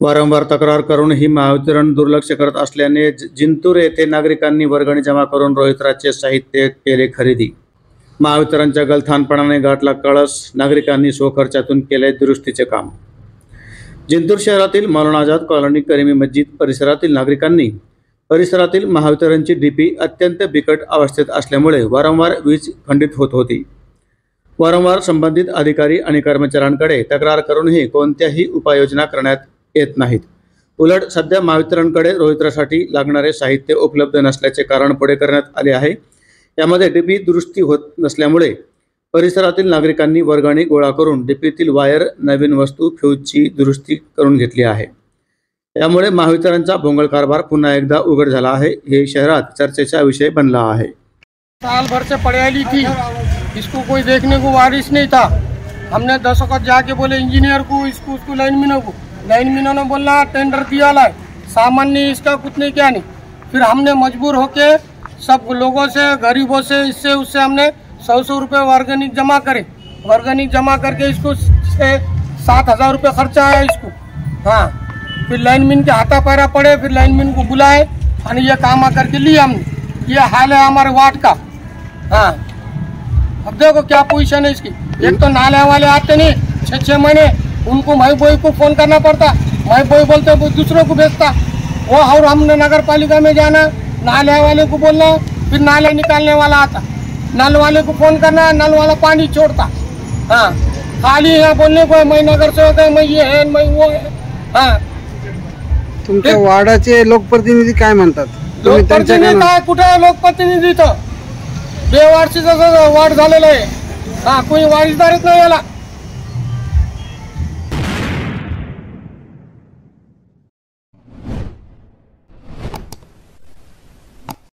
वारंवार तक्रार करूनही महावितरण दुर्लक्ष करत असल्याने जिंतूर येथे नागरिकांनी वर्गणी जमा करून रोहित्राचे साहित्य केले खरेदी। महावितरणच्या गलथानपणाने गाठला कळस, नागरिकांनी स्वखर्चातून केले दुरुस्तीचे काम। जिंतूर शहरातील मौलाना आझाद कॉलनी, करीमी मस्जिद परिसरातील नागरिकांनी परिसरातील महावितरणची डीपी अत्यंत बिकट अवस्थेत असल्यामुळे वारंवार वीज खंडित होत होती। वारंवार संबंधित अधिकारी आणि कर्मचाऱ्यांकडे तक्रार करूनही कोणत्याही उपाययोजना करण्यात येत नाहीत। उलट सध्या महावितरणकडे रोहित्रासाठी लागणारे साहित्य उपलब्ध नसल्याचे कारण पुढे करण्यात आले आहे। यामध्ये डीपी दुरुस्ती होत नसल्यामुळे परिसरातील नागरिकांनी वर्गणी गोळा करून डीपीतील वायर, नवीन वस्तू, फ्यूजची दुरुस्ती करून घेतली आहे। यामुळे महावितरणचा भोंगळ कारभार पुन्हा एकदा उघड झाला आहे। हे शहरात चर्चेचा विषय बनला है। साल भर से पड़ेली थी, इसको कोई देखने को वारिस नहीं था। हमने 10 वक्त जाके बोले इंजीनियर को, इसको उसको लाइनमैनों ने बोला टेंडर दिया ला, सामान्य इसका कुछ नहीं क्या नहीं। फिर हमने मजबूर होके सब लोगों से, गरीबों से, इससे उससे हमने 100 रुपये वर्गनिक जमा करे। वर्गनिक जमा करके इसको 7,000 रुपये खर्चा आया इसको। हाँ, फिर लाइनमैन के हाथा पैरा पड़े, फिर लाइनमैन को बुलाए और ये काम करके लिए हमने। ये हाल है हमारे वार्ड का। हाँ, अब देखो क्या पोजीशन है इसकी। एक तो नाले वाले आते नहीं 6-6 महीने, उनको माई बोई को फोन करना पड़ता। माई बोई बोलते वो दूसरों को भेजता वो, और हमने नगर पालिका में जाना, नाले वाले को बोलना, फिर नाले निकालने वाला आता, नल वाले को फोन करना, नल वाला पानी छोड़ता। हाँ, खाली यहाँ बोलने को मैं नगर सेवक है, मैं ये है, मैं वो है। हाँ, तुमच्या वार्डाचे लोकप्रतिनिधी काय म्हणतात? लोकप्रतिनिधी काय, कुठे आहे लोकप्रतिनिधी? तर बेवारसी जसं वाढ झालेलं आहे। हा, कोणी वारीसदारच नाही याला।